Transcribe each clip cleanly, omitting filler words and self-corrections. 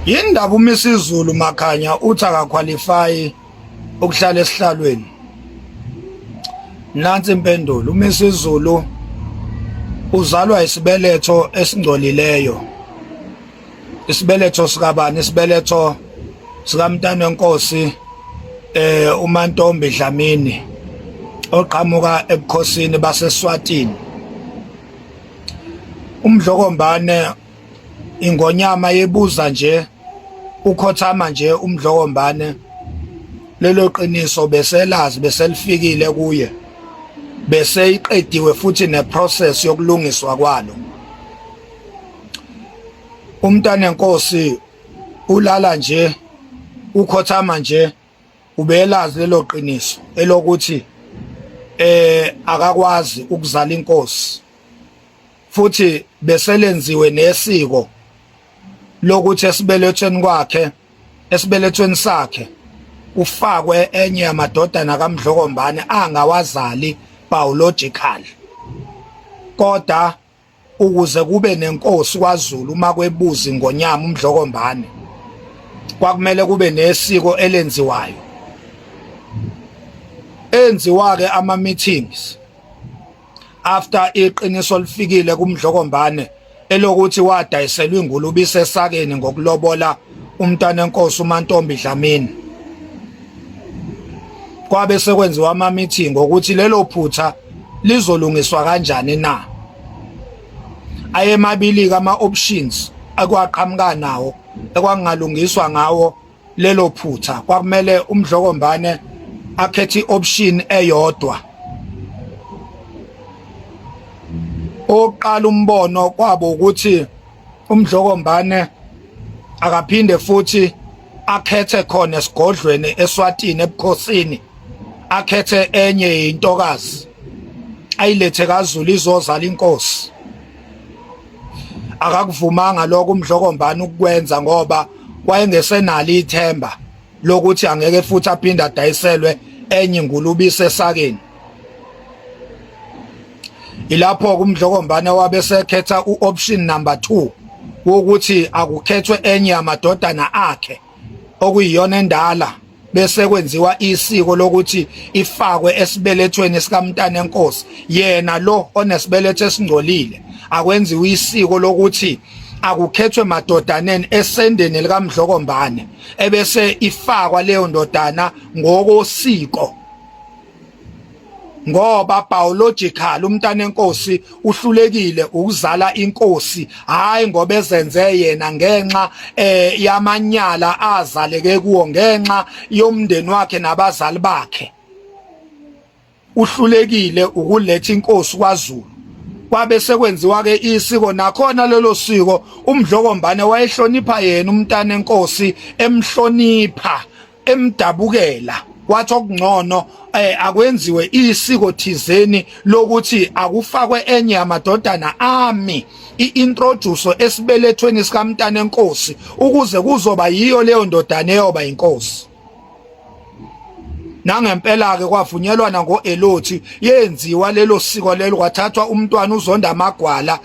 Yindaba uMisizulu Makhanya uthi akaqualify ukuhlala esihlalweni. Nansi impendulo, uMisizulu uzalwa isibeletho esingcolileyo. Isibeletho sikabani? Isibeletho sikaMntana weNkosi uMantombi Dlamini oqhamuka ebukhosini baseSwatini. UMdlokombane ingonyama yebuza nje ukhothama nje uMdlokombane lelo qiniso beselazi beselifikile kuye bese iqediwe futhi neprocess yokulungiswa kwalo. uMntana weNkosi ulala nje ukhothama nje ubelazi lelo qiniso elokuthi akakwazi ukuzala inkosi futhi beselenziwe nesiko lokuthi esibelethweni sakhe ufakwe enye yamadodana kaMdlokombane angawazali biological, kodwa ukuze kube nenkosi kwaZulu uma kwebuza ingonyama uMdlokombane kwakumele kube nesiko elenziwayo. Enziwa-ke ama-meetings after iqiniso lifikile kuMdlokombane elokuthi wadayiselwa ingulube isesakeni ngokulobola uMntana weNkosi uMantombi Dlamini. Kwabe sekwenziwa ama-meeting ukuthi lelo phutha lizolungiswa kanjani na. Ayemabili ama-options akwaqhamuka nawo ekwangalungiswa ngawo lelo phutha. Kwakumele uMdlokombane akhethe i-option eyodwa. Oqala umbono kwabo ukuthi uMdlokombane akaphinde futhi akhethe khona esigodlweni eSwatini ebukhosini, akhethe enye intokazi ayilethe kaZulu izozala inkosi. Akakuvumanga lokho uMdlokombane ukwenza ngoba wayengesenalo ithemba lokuthi angeke futhi aphinde adayiselwe enye ingulube isesakeni. Ilapho uMdlokombane wabe sekhetha u-option number 2 wokuthi akukhethwe enye yamadodana akhe okuyiyona endala bese kwenziwa isiko lokuthi ifakwe esibelethweni sikaMntana weNkosi. Yena lo onesibeletho esingcolile akwenziwe isiko lokuthi akukhethwe madodaneni esendeni likaMdlokombane ebese ifakwa leyo ndodana ngokosiko, ngoba biological uMntana weNkosi uhlulekile ukuzala inkosi, hayi ngoba ezenze yena ngenxa yamanyala azaleke kuwo, ngenxa yomndeni wakhe nabazali bakhe. Uhlulekile ukuletha inkosi kwaZulu. Kwabe sekwenziwa-ke isiko, nakhona lelo siko uMdlokombane wayehlonipha yena uMntana weNkosi, emhlonipha, emdabukela. Wathi okungcono akwenziwe isiko thizeni lokuthi akufakwe enye yamadodana ami i-introduce esibelethweni sikaMntana weNkosi ukuze kuzoba yiyo leyo ndodana eyoba inkosi. Nangempela-ke kwavunyelwana ngo-Elothi, yenziwa lelo siko lelo, kwathathwa umntwana uZonda Magwala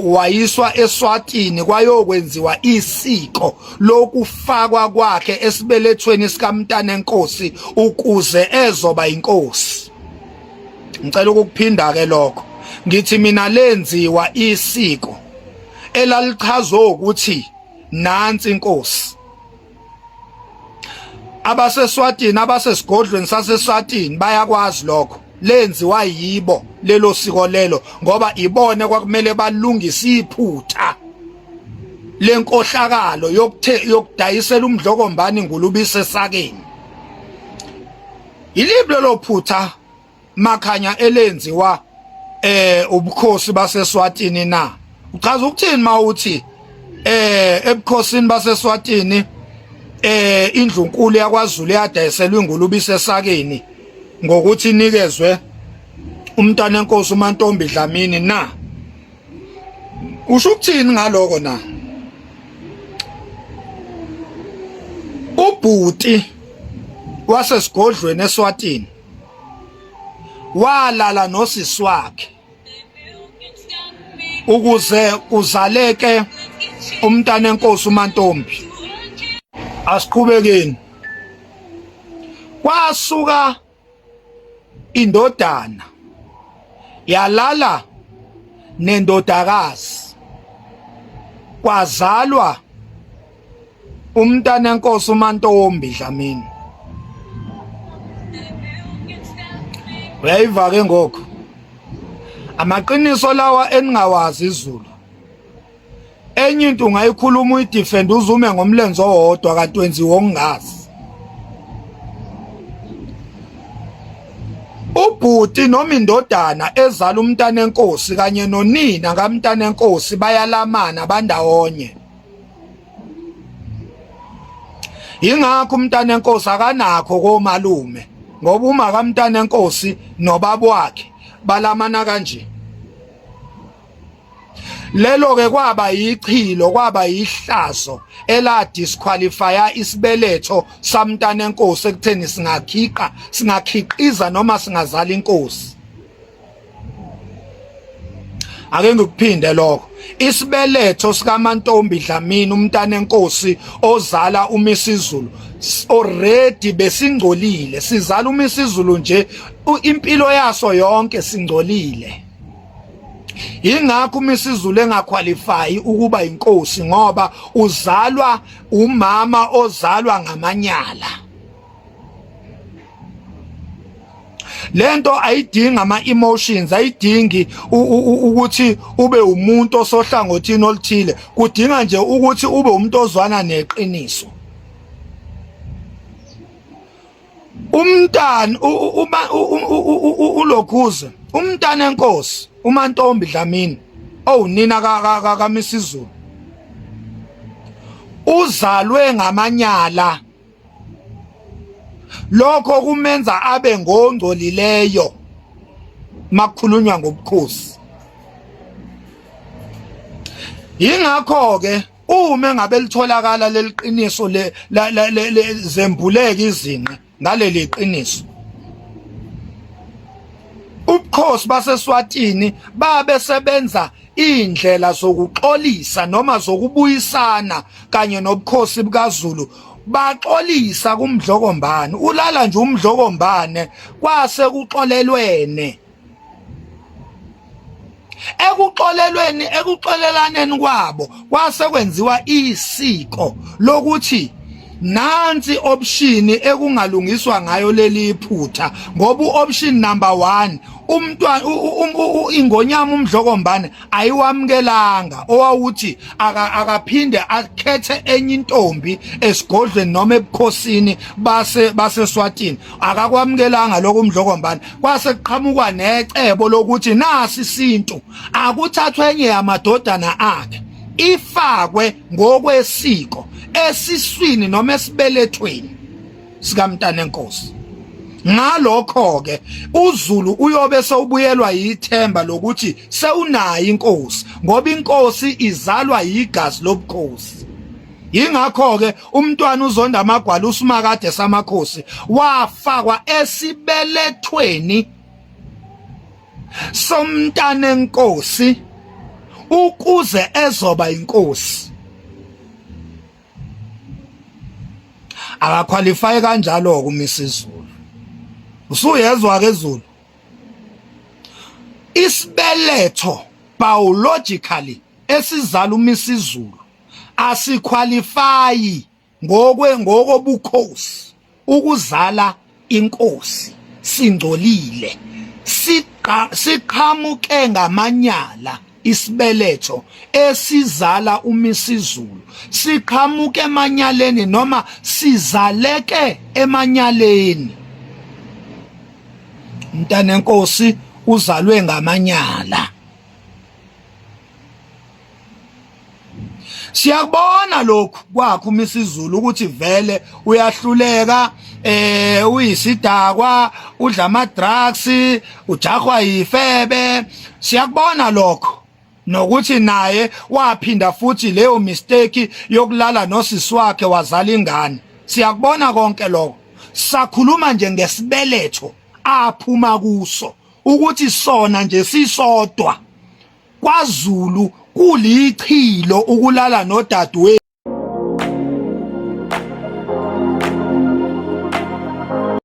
wayiswa eSwatini kwayokwenziwa isiko lokufakwa kwakhe esibelethweni sikaMntana weNkosi ukuze ezoba inkosi. Ngicela ukukuphinda-ke lokho, ngithi mina lenziwa isiko elalichazwe ukuthi nansi inkosi. AbaseSwatini, abasesigodlweni saseSwatini bayakwazi lokho, lenziwa yibo lelo siko lelo ngoba ibone kwakumele balungise iphutha lenkohlakalo yokudayisela uMdlokombane ingulube isesakeni. Iliphi lelo phutha Makhanya elenziwa ubukhosi baseSwatini na? Uchaza ukuthini mawuthi ebukhosini baseSwatini indlunkulu yakwaZulu yadayiselwa ingulube isesakeni ngokuthi inikezwe uMntana weNkosi uMantombi Dlamini na? Usho ukuthini ngaloko na? Ubhuti wasesigodlweni eSwatini walala nosisi wakhe ukuze kuzaleke uMntana weNkosi uMantombi. asiqhubekeni. Kwasuka indodana yalala nendodakazi, kwazalwa umntanenkosi uMantombi Dlamini. Uyayiva ke ngokho amaqiniso lawa eningawazi izulu. Enye into ungayikhuluma uyidefend uzume ngomlenze owodwa kanti wenziwa ongazi. Ubhuti noma indodana ezala umntanenkosi kanye nonina kamntanenkosi bayalamana bandawonye. Ingakho umntanenkosi akanakho komalume ngoba uma kamntanenkosi nobaba wakhe balamana kanje. Lelo ke kwaba yichilo, kwaba yihlazo ela disqualifya isibeletho samntanenkosi ekutheni singakhiqiza noma singazala inkosi. Ake ngikuphinde lokho. Isibeletho sikaMantombi Dlamini umntanenkosi ozala uMisizulu already besingcolile, sizala uMisizulu nje impilo yaso yonke singcolile. Ingakho uMisizulu engaqualify ukuba inkosi ngoba uzalwa umama ozalwa ngamanyala. Lento ayidingi ama-emotions, ayidingi ukuthi ube umuntu osohlangothini oluthile, kudinga nje ukuthi ube umuntu ozwana neqiniso. Umntana uLokhuze, umntanenkosi uMantombi Dlamini owunina kaMisizulu uzalwe ngamanyala. Lokho kumenza abe ngongcolileyo makukhulunywa ngobukhosi. Ingakho ke uma ngabe litholakala leliqiniso zembuleka izinqe ngaleli qiniso, ubukhosi baseSwatini babe sebenza indlela zokuxolisa noma zokubuyisana kanye nobukhosi bukaZulu. Baxolisa kumdlokombane, ulala nje umdlokombane kwase kuxolelwene. Ekuxolelaneni kwabo kwase kwenziwa isiko lokuthi nansi option ekungalungiswa ngayo leli iphutha, ngoba uoption number 1 umntwana ingonyama umdlokombane ayiwamukelanga, owawuthi akaphinde akhethe enye intombi esigodlweni noma ebukhosini baseSwatini. Akakwamukelanga lokho umdlokombane. Kwase kuqhamuka necebo lokuthi nasi isintu akuthathwe enye yamadodana akhe ifakwe ngokwesiko esiswini noma esibelethweni sikamntanenkosi. Ngalokho ke uZulu uyobe sewubuyelwa yithemba lokuthi sewunayo inkosi ngoba inkosi izalwa yigazi lobukhosi. Ingakho ke umntwana uZonda Magwala uSimakade samakhosi wafakwa esibelethweni somntanenkosi ukuze ezoba inkosi. Akaqualify kanjalo kuMisizulu. Usuyezwa ke Zulu, isibeletho biologically esizala uMisizulu asiqualify ngokobukhosi ukuzala inkosi. Singcolile, siqhamuke ngamanyala. Isibeletho esizala uMisizulu siqhamuke emanyaleni noma sizaleke emanyaleni. Umntanenkosi uzalwe ngamanyala. Siyakubona lokhu kwakho uMisizulu ukuthi vele uyahluleka, uyisidakwa, udla ama-drugs, ujahwa yifebe. Siyakubona lokho nokuthi naye waphinda futhi leyo mistake yokulala nosisi wakhe wazala ingane. Siyakubona konke lokho. Sakhuluma nje ngesibeletho aphuma kuso ukuthi sona nje sisodwa kwaZulu kulichilo ukulala nodadewethu.